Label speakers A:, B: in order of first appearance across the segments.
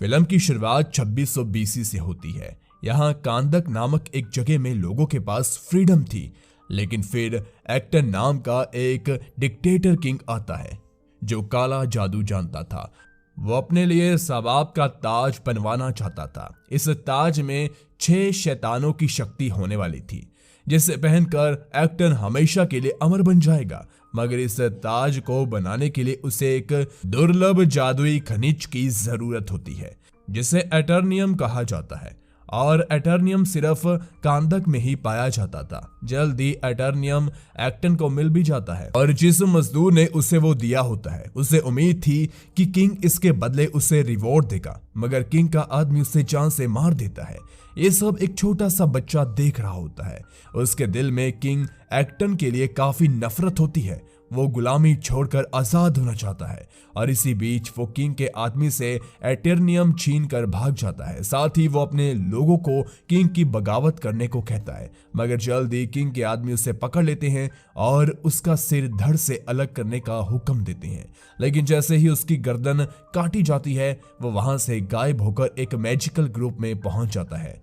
A: Film की शुरुआत 2600 BC से होती है। यहाँ कांदक नामक एक जगह में लोगों के पास फ्रीडम थी, लेकिन फिर एक्टन नाम का एक डिक्टेटर किंग आता है जो काला जादू जानता था। वो अपने लिए सवाब का ताज बनवाना चाहता था। इस ताज में 6 शैतानों की शक्ति होने वाली थी, जिसे पहनकर एक्टन हमेशा के लिए अमर बन जाएगा। मगर इस ताज को बनाने के लिए उसे एक दुर्लभ जादुई खनिज की जरूरत होती है, जिसे एटर्नियम कहा जाता है, और एटर्नियम सिर्फ कांदक में ही पाया जाता था। जल्द ही एटर्नियम एक्टन को मिल भी जाता है, और जिस मजदूर ने उसे वो दिया होता है उसे उम्मीद थी कि किंग इसके बदले उसे रिवॉर्ड देगा, मगर किंग का आदमी उसे जान से मार देता है। ये सब एक छोटा सा बच्चा देख रहा होता है। उसके दिल में किंग एक्टन के लिए काफी नफरत होती है। वो गुलामी छोड़कर आजाद होना चाहता है, और इसी बीच वो किंग के आदमी से एटर्नियम छीन कर भाग जाता है। साथ ही वो अपने लोगों को किंग की बगावत करने को कहता है, मगर जल्द ही किंग के आदमी उसे पकड़ लेते हैं और उसका सिर धड़ से अलग करने का हुक्म देते हैं। लेकिन जैसे ही उसकी गर्दन काटी जाती है, वो वहां से गायब होकर एक मैजिकल ग्रुप में पहुंच जाता है।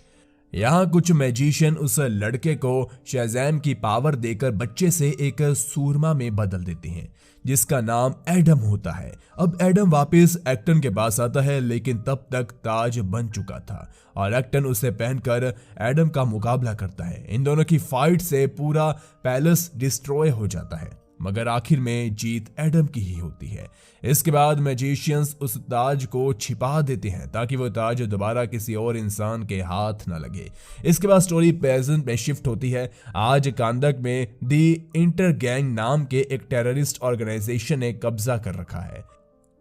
A: यहाँ कुछ मैजिशियन उस लड़के को शज़ैम की पावर देकर बच्चे से एक सूरमा में बदल देते हैं, जिसका नाम एडम होता है। अब एडम वापस एक्टन के पास आता है, लेकिन तब तक ताज बन चुका था और एक्टन उसे पहनकर एडम का मुकाबला करता है। इन दोनों की फाइट से पूरा पैलेस डिस्ट्रॉय हो जाता है, मगर आखिर में जीत एडम की ही होती है। इसके बाद मैजिशियंस उस ताज को छिपा देते हैं ताकि वो ताज दोबारा किसी और इंसान के हाथ न लगे। इसके बाद स्टोरी प्रेजेंट में शिफ्ट होती है। आज कांदक में दी इंटर गैंग नाम के एक टेररिस्ट ऑर्गेनाइजेशन ने कब्जा कर रखा है।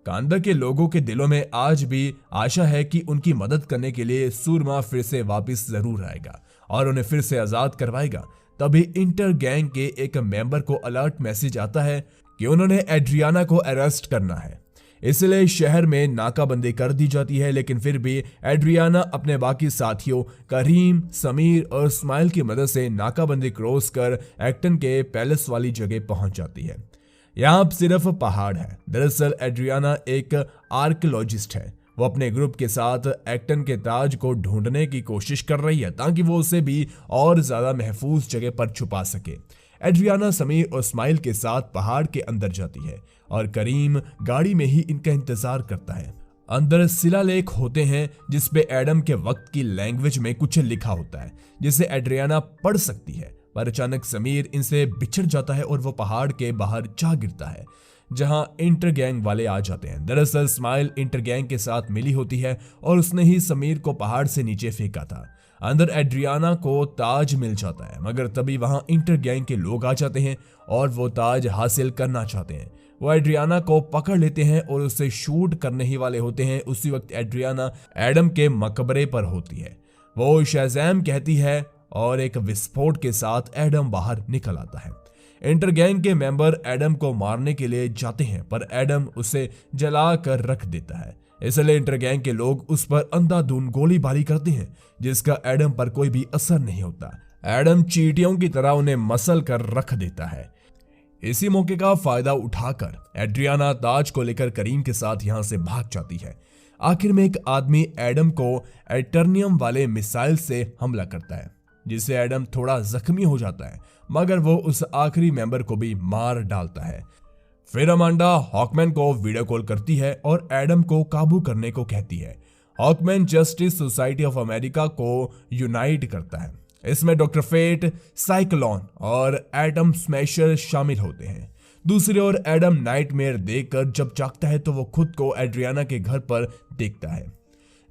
A: कांदक के लोगों के दिलों में आज भी आशा है कि उनकी मदद करने के लिए सूरमा फिर से वापस जरूर आएगा और उन्हें फिर से आजाद करवाएगा। तभी इंटर गैंग के एक मेंबर को अलर्ट मैसेज आता है कि उन्होंने एड्रियाना को अरेस्ट करना है, इसलिए शहर में नाकाबंदी कर दी जाती है। लेकिन फिर भी एड्रियाना अपने बाकी साथियों करीम, समीर और स्माइल की मदद से नाकाबंदी क्रॉस कर एक्टन के पैलेस वाली जगह पहुंच जाती है। यहाँ सिर्फ पहाड़ है। दरअसल एड्रियाना एक आर्कियोलॉजिस्ट है। वो अपने ग्रुप के साथ एक्टन के ताज को ढूंढने की कोशिश कर रही है ताकि वो उसे भी और ज्यादा महफूज जगह पर छुपा सके। एड्रियाना, समीर और स्माइल के साथ पहाड़ के अंदर जाती है और करीम गाड़ी में ही इनका इंतजार करता है। अंदर शिलालेख होते हैं जिसपे एडम के वक्त की लैंग्वेज में कुछ लिखा होता है जिसे एड्रियाना पढ़ सकती है, पर अचानक समीर इनसे बिछड़ जाता है और वो पहाड़ के बाहर जा गिरता है, जहां इंटर गैंग वाले आ जाते हैं। दरअसल स्माइल इंटर गैंग के साथ मिली होती है और उसने ही समीर को पहाड़ से नीचे फेंका था। अंदर एड्रियाना को ताज मिल जाता है, मगर तभी वहां इंटर गैंग के लोग आ जाते हैं और वो ताज हासिल करना चाहते हैं। वो एड्रियाना को पकड़ लेते हैं और उसे शूट करने ही वाले होते हैं। उसी वक्त एड्रियाना एडम के मकबरे पर होती है। वो शज़ैम कहती है और एक विस्फोट के साथ एडम बाहर निकल आता है। इंटर गैंग के मेंबर एडम को मारने के लिए जाते हैं, पर एडम उसे जला कर रख देता है। इसलिए इंटर गैंग के लोग उस पर अंधाधुंध गोलीबारी करते हैं, जिसका एडम पर कोई भी असर नहीं होता। एडम चींटियों की तरह उन्हें मसल कर रख देता है। इसी मौके का फायदा उठाकर एड्रियाना ताज को लेकर करीम के साथ यहां से भाग जाती है। आखिर में एक आदमी एडम को एटर्नियम वाले मिसाइल से हमला करता है, जिससे एडम थोड़ा जख्मी हो जाता है, मगर वो उस आखिरी मेंबर को भी मार डालता है। फिर अमांडा हॉकमैन को वीडियो कॉल करती है और एडम को काबू करने को कहती है। हॉकमैन जस्टिस सोसाइटी ऑफ अमेरिका को यूनाइट करता है। इसमें डॉक्टर फेट, साइक्लोन और एटम स्मैशर शामिल होते हैं। दूसरी ओर एडम नाइटमेयर देखकर जब जागता है तो वो खुद को एड्रियाना के घर पर देखता है,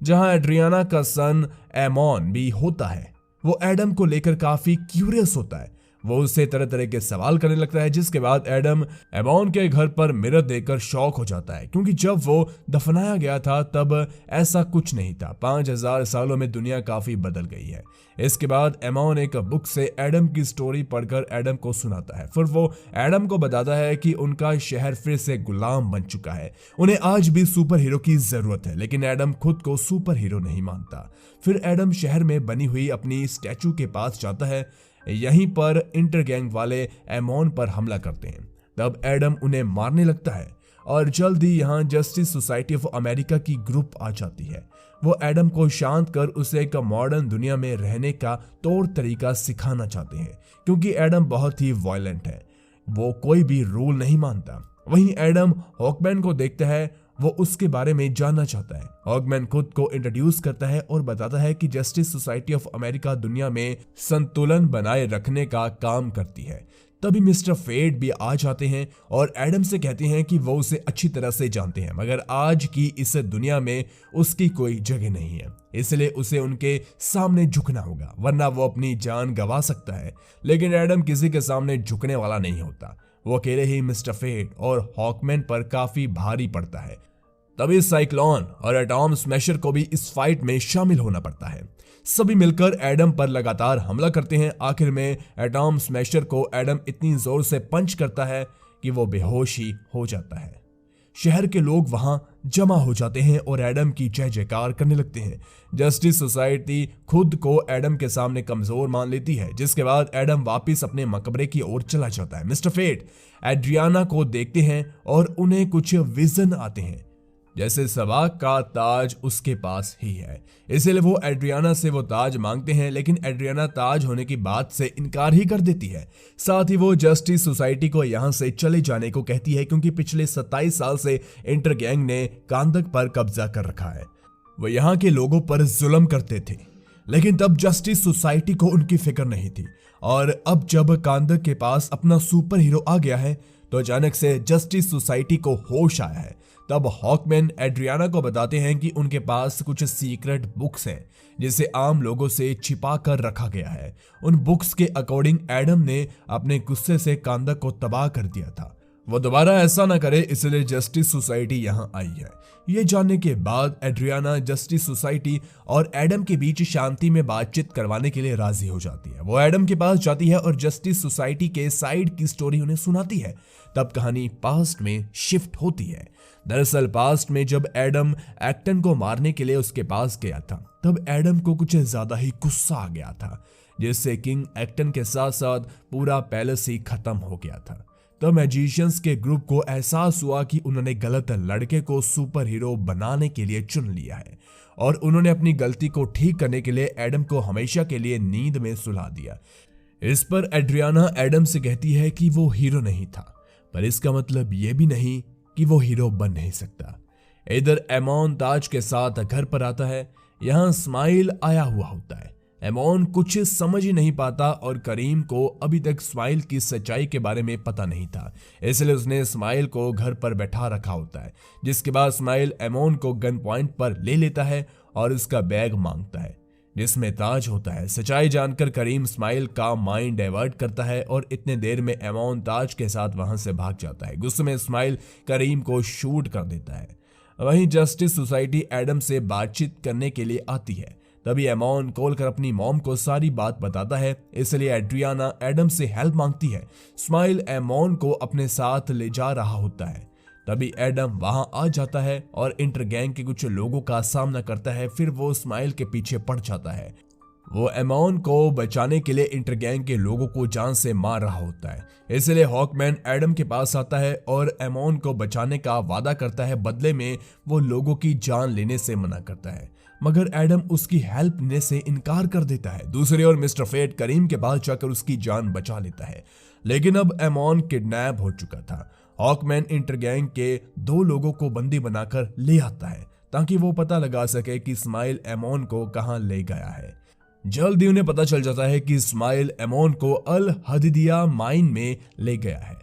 A: जहां एड्रियाना का सन एमॉन भी होता है। वो एडम को लेकर काफी क्यूरियस होता है। वो उससे तरह तरह के सवाल करने लगता है, जिसके बाद एडम एमॉन के घर पर मिरर देखकर शॉक हो जाता है, क्योंकि जब वो दफनाया गया था तब ऐसा कुछ नहीं था। 5000 सालों में दुनिया काफी बदल गई है। इसके बाद एमॉन एक बुक से एडम की स्टोरी पढ़कर एडम को सुनाता है। फिर वो एडम को बताता है कि उनका शहर फिर से गुलाम बन चुका है। उन्हें आज भी सुपर हीरो की जरूरत है, लेकिन एडम खुद को सुपर हीरो नहीं मानता। फिर एडम शहर में बनी हुई अपनी स्टैचू के पास जाता है। यहीं पर इंटर गैंग वाले एमॉन पर हमला करते हैं। तब एडम उन्हें मारने लगता है और जल्द ही यहाँ जस्टिस सोसाइटी ऑफ अमेरिका की ग्रुप आ जाती है। वो एडम को शांत कर उसे एक मॉडर्न दुनिया में रहने का तौर तरीका सिखाना चाहते हैं, क्योंकि एडम बहुत ही वायलेंट है, वो कोई भी रूल नहीं मानता। वहीं एडम हॉकमैन को देखता है, वो उसके बारे में जानना चाहता है। हॉकमैन खुद को इंट्रोड्यूस करता है और बताता है कि जस्टिस सोसाइटी ऑफ अमेरिका दुनिया में संतुलन बनाए रखने का काम करती है। तभी मिस्टर फेट भी आ जाते हैं और एडम से कहते हैं कि वो उसे अच्छी तरह से जानते हैं, मगर आज की इस दुनिया में उसकी कोई जगह नहीं है, इसलिए उसे उनके सामने झुकना होगा, वरना वो अपनी जान गंवा सकता है। लेकिन एडम किसी के सामने झुकने वाला नहीं होता, वो अकेले ही मिस्टर फेट और हॉकमैन पर काफी भारी पड़ता है। तभी साइक्लोन और एटॉम स्मैशर को भी इस फाइट में शामिल होना पड़ता है। सभी मिलकर एडम पर लगातार हमला करते हैं। आखिर में एटॉम स्मैशर को एडम इतनी जोर से पंच करता है कि वो बेहोश ही हो जाता है। शहर के लोग वहां जमा हो जाते हैं और एडम की जय जयकार करने लगते हैं। जस्टिस सोसाइटी खुद को एडम के सामने कमजोर मान लेती है, जिसके बाद एडम वापस अपने मकबरे की ओर चला जाता है। मिस्टर फेट एड्रियाना को देखते हैं और उन्हें कुछ विजन आते हैं, जैसे सबा का ताज उसके पास ही है, इसलिए वो एड्रियाना से वो ताज मांगते हैं, लेकिन एड्रियाना ताज होने की बात से इनकार ही कर देती है। साथ ही वो जस्टिस सोसाइटी को यहां से चले जाने को कहती है, क्योंकि पिछले 27 साल से इंटर गैंग ने कांदक पर कब्जा कर रखा है। वो यहाँ के लोगों पर जुल्म करते थे, लेकिन तब जस्टिस सोसाइटी को उनकी फिक्र नहीं थी। और अब जब कांदक के पास अपना सुपर हीरो आ गया है, तो अचानक से जस्टिस सोसाइटी को होश आया है। तब हॉकमैन एड्रियाना को बताते हैं कि उनके पास कुछ सीक्रेट बुक्स हैं, जिसे आम लोगों से छिपा कर रखा गया है। उन बुक्स के अकॉर्डिंग एडम ने अपने गुस्से से कांदक को तबाह कर दिया था, वो दोबारा ऐसा ना करे, इसलिए जस्टिस सोसाइटी यहां आई है। ये जानने के बाद एड्रियाना जस्टिस सोसाइटी और एडम के बीच शांति में बातचीत करवाने के लिए राजी हो जाती है। वो एडम के पास जाती है और जस्टिस सोसाइटी के साइड की स्टोरी उन्हें सुनाती है। तब कहानी पास्ट में शिफ्ट होती है। दरअसल पास्ट में जब एडम एक्टन को मारने के लिए उसके पास गया था, तब एडम को कुछ ज्यादा ही गुस्सा आ गया था, जिससे किंग एक्टन के साथ साथ पूरा पैलेस ही खत्म हो गया था। तब मैजिशियंस के ग्रुप को एहसास हुआ कि उन्होंने गलत लड़के को सुपर हीरो बनाने के लिए चुन लिया है, और उन्होंने अपनी गलती को ठीक करने के लिए एडम को हमेशा के लिए नींद में सुला दिया। इस पर एड्रियाना एडम से कहती है कि वो हीरो नहीं था, पर इसका मतलब ये भी नहीं कि वो हीरो बन नहीं सकता। इधर एमोन ताज के साथ घर पर आता है। यहाँ स्माइल आया हुआ होता है। एमोन कुछ समझ ही नहीं पाता और करीम को अभी तक स्माइल की सच्चाई के बारे में पता नहीं था, इसलिए उसने स्माइल को घर पर बैठा रखा होता है। जिसके बाद स्माइल एमोन को गन पॉइंट पर ले लेता है और उसका बैग मांगता है, जिसमें ताज होता है। सच्चाई जानकर करीम स्माइल का माइंड डाइवर्ट करता है और इतने देर में एमोन ताज के साथ वहां से भाग जाता है। गुस्से में स्माइल करीम को शूट कर देता है। वहीं जस्टिस सोसाइटी एडम से बातचीत करने के लिए आती है। तभी एमोन कॉल कर अपनी मॉम को सारी बात बताता है, इसलिए एड्रियाना एडम से हेल्प मांगती है। स्माइल एमोन को अपने साथ ले जा रहा होता है। तभी एडम वहां आ जाता है और इंटर गैंग के कुछ लोगों का सामना करता है। फिर वो स्माइल के पीछे पड़ जाता है। वो एमोन को बचाने के लिए इंटर गैंग के लोगों को जान से मार रहा होता है, इसलिए हॉकमैन एडम के पास आता है और एमोन को बचाने का वादा करता है। बदले में वो लोगों की जान लेने से मना करता है, मगर एडम उसकी हेल्प लेने से इनकार कर देता है। दूसरी ओर मिस्टर फेट करीम के पास जाकर उसकी जान बचा लेता है, लेकिन अब एमोन किडनैप हो चुका था। हॉकमैन इंटर गैंग के 2 लोगों को बंदी बनाकर ले आता है, ताकि वो पता लगा सके कि स्माइल एमोन को कहां ले गया है। जल्द ही उन्हें पता चल जाता है कि स्माइल एमोन को अल हदीदिया माइन में ले गया है।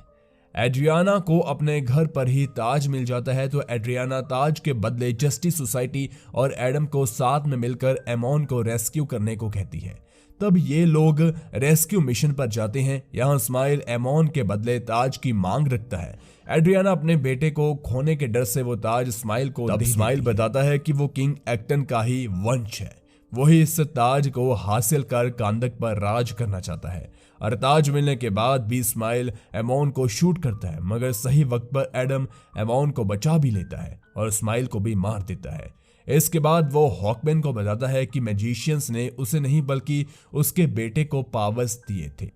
A: एड्रियाना को अपने घर पर ही ताज मिल जाता है, तो एड्रियाना ताज के बदले जस्टिस सोसाइटी और एडम को साथ में मिलकर एमोन को रेस्क्यू करने को कहती है। तब ये लोग रेस्क्यू मिशन पर जाते हैं। यहाँ स्माइल एमोन के बदले ताज की मांग रखता है। एड्रियाना अपने बेटे को खोने के डर से वो ताज स्माइल को तब स्माइल बताता है कि वो किंग एक्टन का ही वंश है। वही इस ताज को हासिल कर कांदक पर राज करना चाहता है, और ताज मिलने के बाद भी स्माइल एमोन को शूट करता है, मगर सही वक्त पर एडम एमोन को बचा भी लेता है और स्माइल को भी मार देता है। इसके बाद वो हॉकमैन को बताता है कि मैजिशियंस ने उसे नहीं बल्कि उसके बेटे को पावर्स दिए थे।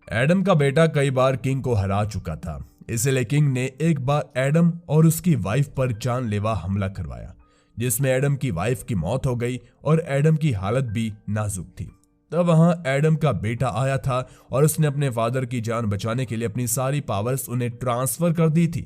A: एडम का बेटा कई बार किंग को हरा चुका था, इसलिए किंग ने एक बार एडम और उसकी वाइफ पर जानलेवा हमला करवाया, जिसमें एडम की वाइफ की मौत हो गई और एडम की हालत भी नाजुक थी। तब वहां एडम का बेटा आया था और उसने अपने फादर की जान बचाने के लिए अपनी सारी पावर्स उन्हें ट्रांसफर कर दी थी।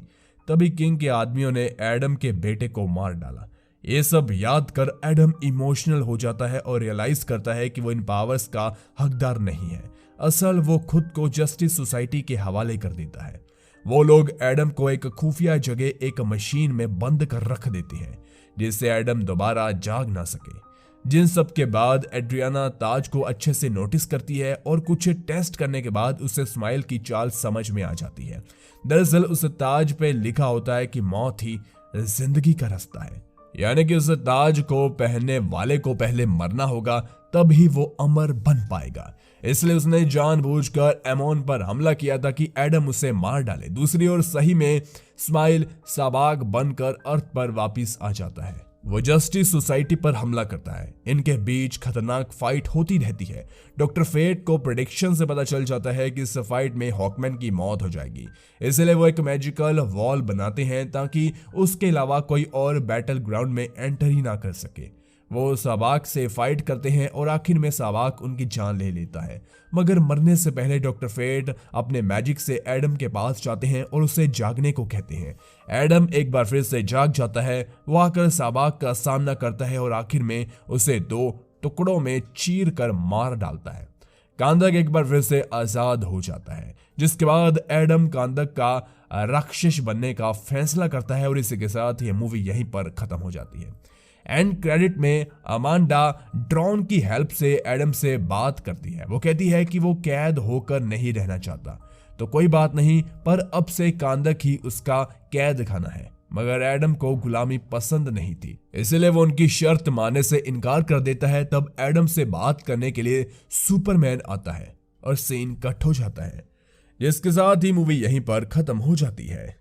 A: तभी किंग के आदमियों ने एडम के बेटे को मार डाला। ये सब याद कर एडम इमोशनल हो जाता है और रियलाइज करता है कि वो इन पावर्स का हकदार नहीं है। असल वो खुद को जस्टिस सोसाइटी के हवाले कर देता है। वो लोग एडम को एक खुफिया जगह एक मशीन में बंद कर रख देते हैं, जिससे एडम दोबारा जाग ना सके। जिन सब के बाद एड्रियाना ताज को अच्छे से नोटिस करती है और कुछ टेस्ट करने के बाद उसे स्माइल की चाल समझ में आ जाती है। दरअसल उस ताज पे लिखा होता है कि मौत ही जिंदगी का रास्ता है, यानी कि उस ताज को पहनने वाले को पहले मरना होगा, तब ही वो अमर बन पाएगा। इसलिए उसने जानबूझकर एमोन पर हमला किया था कि एडम उसे मार डाले। दूसरी ओर सही में स्माइल साबाग बनकर अर्थ पर वापिस आ जाता है। वो जस्टिस सोसाइटी पर हमला करता है। इनके बीच खतरनाक फाइट होती रहती है। डॉक्टर फेट को प्रेडिक्शन से पता चल जाता है कि इस फाइट में हॉकमैन की मौत हो जाएगी, इसलिए वो एक मैजिकल वॉल बनाते हैं ताकि उसके अलावा कोई और बैटल ग्राउंड में एंटर ही ना कर सके। वो साबाक से फाइट करते हैं और आखिर में साबाक उनकी जान ले लेता है, मगर मरने से पहले डॉक्टर फेट अपने मैजिक से एडम के पास जाते हैं और उसे जागने को कहते हैं। एडम एक बार फिर से जाग जाता है। वो आकर साबाक का सामना करता है और आखिर में उसे 2 टुकड़ों में चीर कर मार डालता है। कांदक एक बार फिर से आजाद हो जाता है, जिसके बाद एडम कांदक का राक्षस बनने का फैसला करता है और इसी के साथ ये मूवी यहीं पर खत्म हो जाती है। एंड क्रेडिट में अमांडा ड्रॉन की हेल्प से एडम से बात करती है। वो कहती है कि वो कैद होकर नहीं रहना चाहता, तो कोई बात नहीं, पर अब से कांदक ही उसका कैद खाना है। मगर एडम को गुलामी पसंद नहीं थी, इसलिए वो उनकी शर्त मानने से इनकार कर देता है। तब एडम से बात करने के लिए सुपरमैन आता है और सीन कट हो जाता है, जिसके साथ ही मूवी यहीं पर खत्म हो जाती है।